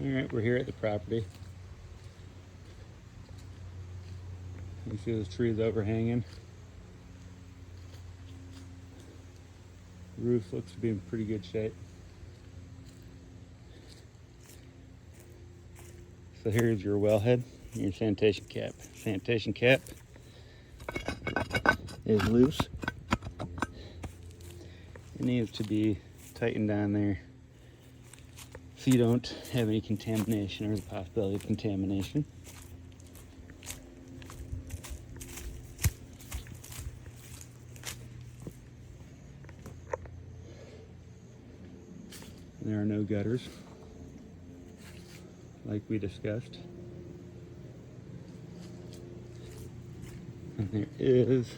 All right, we're here at the property. You see those trees overhanging. The roof looks to be in pretty good shape. So here's your wellhead, your sanitation cap. Sanitation cap is loose. It needs to be tightened down there so you don't have any contamination or the possibility of contamination. There are no gutters, like we discussed. And there is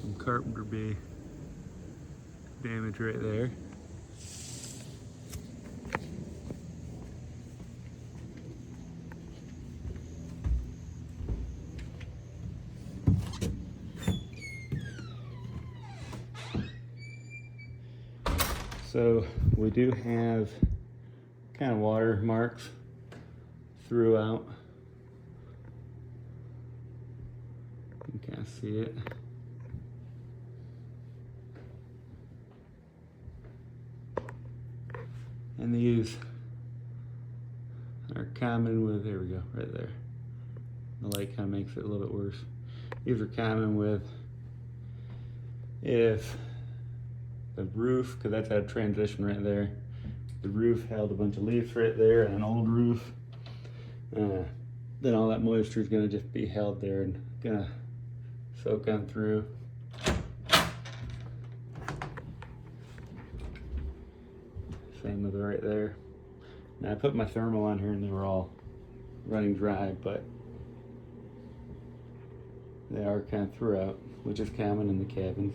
some Carpenter Bay damage right there. So we do have kind of water marks throughout. You can kind of see it. And these are common with, there we go, right there. The light kind of makes it a little bit worse. These are common with if the roof, because that's a transition right there. The roof held a bunch of leaves right there and an old roof. Then all that moisture is going to just be held there and going to soak on through. Same with right there. Now I put my thermal on here and they were all running dry, but they are kind of throughout, which is common in the cabins.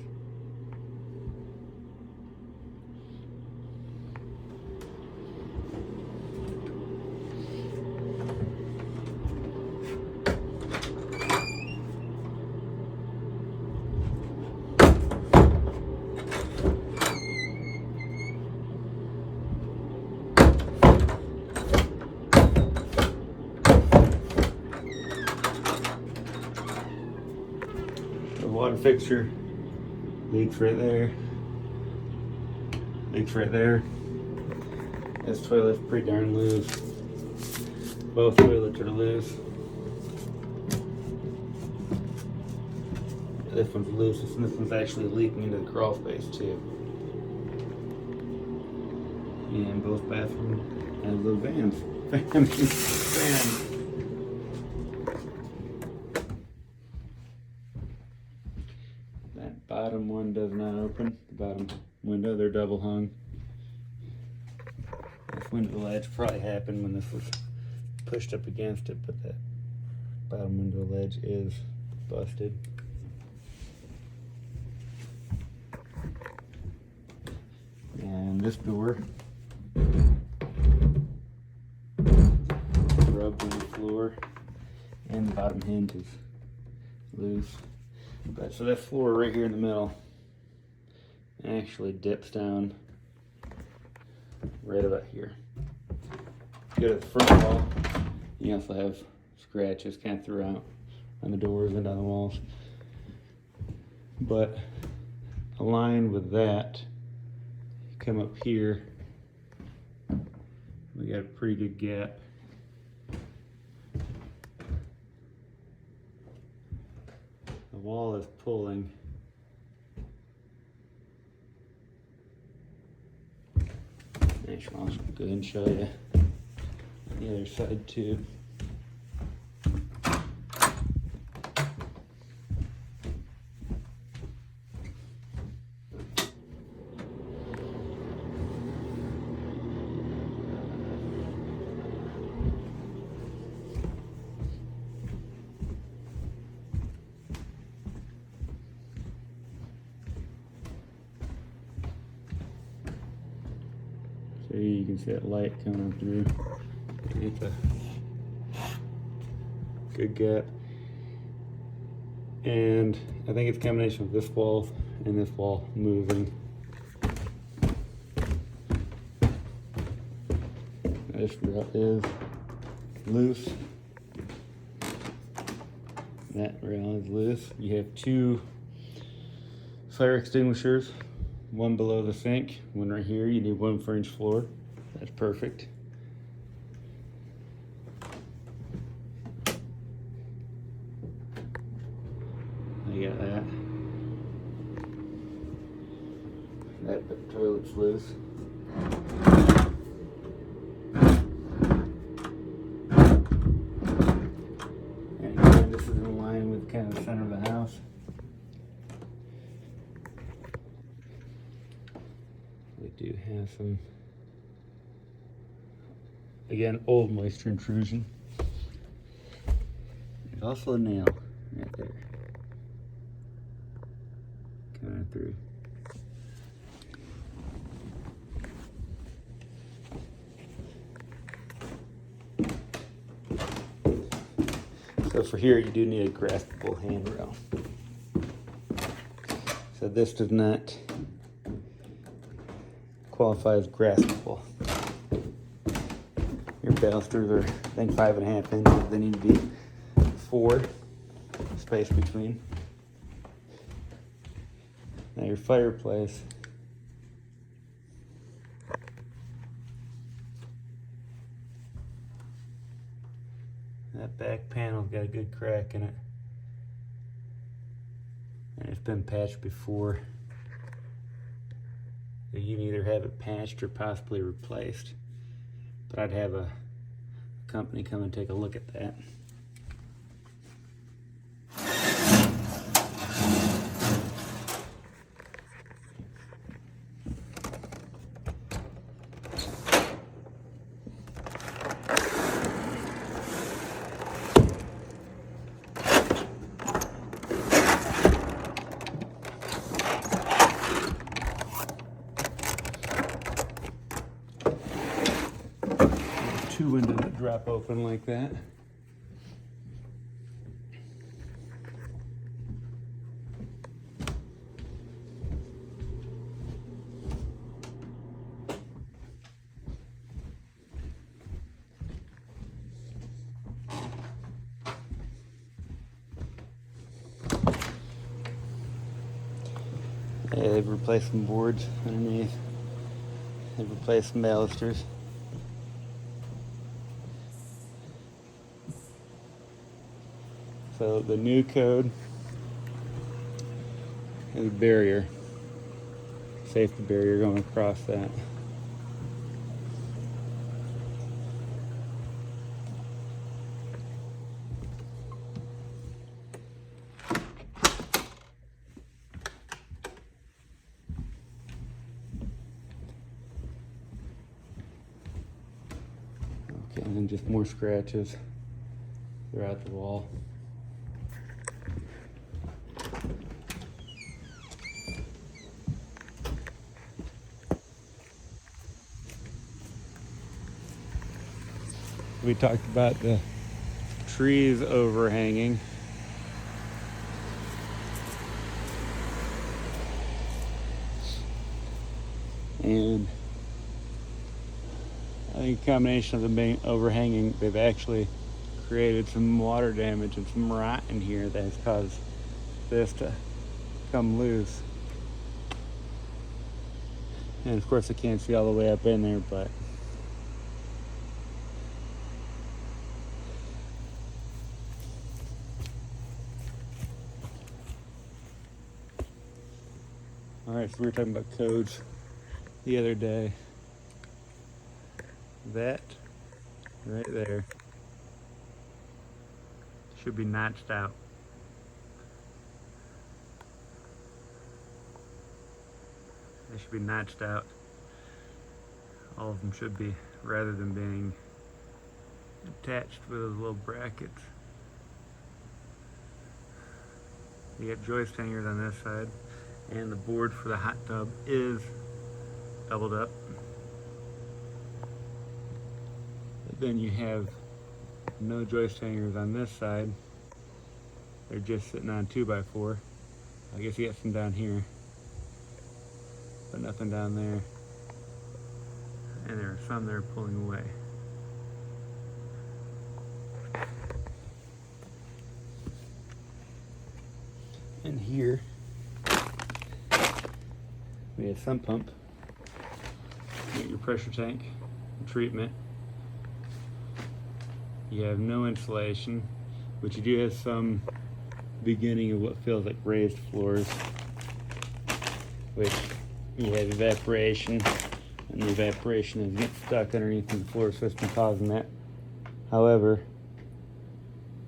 Water fixture leaks right there, leaks right there. This toilet's pretty darn loose. Both toilets are loose. This one's loose, and this one's actually leaking into the crawl space too. And both bathrooms have little fans. That bottom one does not open. The bottom window, they're double hung. This window ledge probably happened when this was pushed up against it, but that bottom window ledge is busted. And this door rubbed on the floor, and the bottom hinge is loose. But so that floor right here in the middle actually dips down right about here. Go to the front wall, you also have scratches kind of throughout on the doors and on the walls. But aligned with that, you come up here, we got a pretty good gap. The wall is pulling. Actually, I'll just go ahead and show you the other side too. So you can see that light coming through. It's a good gap. And I think it's a combination of this wall and this wall moving. This rail is loose. That rail is loose. You have two fire extinguishers, one below the sink, one right here. You need one for each floor. That's perfect. I got that. That toilet's loose. And again, this is in line with kind of the center of the house. We do have some, again, old moisture intrusion. There's also a nail right there. Coming through. So for here, you do need a graspable handrail. So this does not qualify as graspable. Your balusters are, I think, 5.5 inches. They need to be 4, space between. Now your fireplace, that back panel's got a good crack in it, and it's been patched before. So you can either have it patched or possibly replaced, but I'd have a company come and take a look at that. Two windows that drop open like that. Yeah, they've replaced some boards underneath. They've replaced some balusters. So the new code is a barrier, safety barrier going across that. Okay, and then just more scratches throughout the wall. We talked about the trees overhanging. And I think a combination of them being overhanging, they've actually created some water damage and some rot in here that has caused this to come loose. And of course I can't see all the way up in there, but alright, so we were talking about codes the other day. That right there should be notched out. They should be notched out. All of them should be, rather than being attached with those little brackets. You got joist hangers on this side, and the board for the hot tub is doubled up. But then you have no joist hangers on this side. They're just sitting on 2x4. I guess you got some down here, but nothing down there. And there are some that are pulling away. And here we have sump pump. You got your pressure tank, treatment. You have no insulation, but you do have some beginning of what feels like raised floors, which you have evaporation, and the evaporation is getting stuck underneath in the floor system, causing that. However,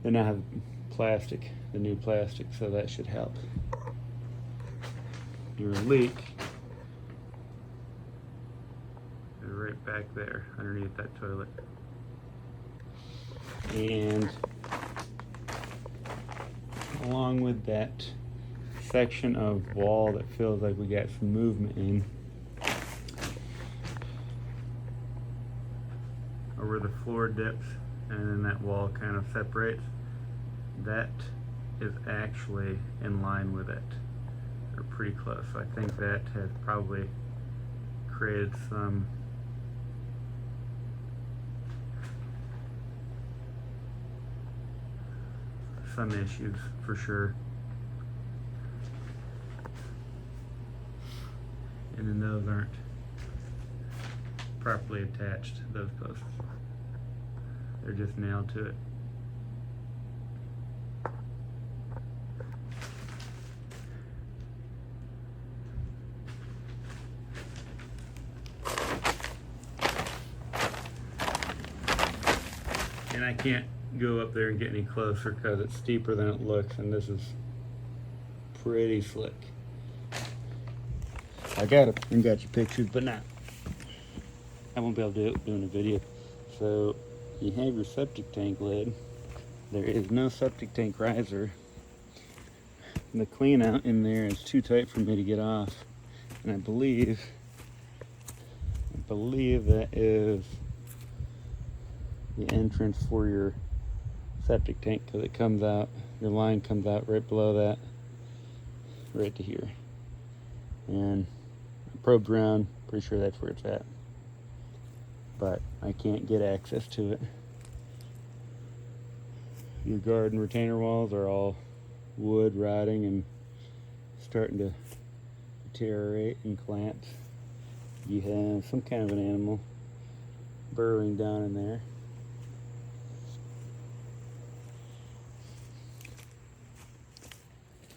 they now have plastic, the new plastic, so that should help. Your leak is right back there underneath that toilet. And along with that section of wall that feels like we got some movement in, or where the floor dips and then that wall kind of separates, that is actually in line with it, or pretty close. I think that has probably created some issues for sure. And then those aren't properly attached, those posts. They're just nailed to it. And I can't go up there and get any closer because it's steeper than it looks, and this is pretty slick. I got it and got your pictures, but not. I won't be able to do it doing a video. So you have your septic tank lid. There is no septic tank riser. The clean out in there is too tight for me to get off, and I believe that is the entrance for your septic tank, because it comes out, your line comes out right below that, right to here. And I probed around, pretty sure that's where it's at, but I can't get access to it. Your garden retainer walls are all wood rotting and starting to deteriorate and clamp. You have some kind of an animal burrowing down in there.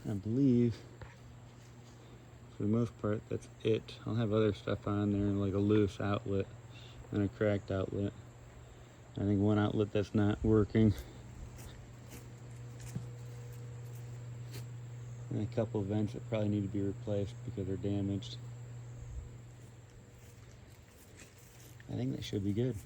I believe, for the most part, that's it. I'll have other stuff on there, like a loose outlet and a cracked outlet. I think one outlet that's not working. And a couple of vents that probably need to be replaced because they're damaged. I think that should be good.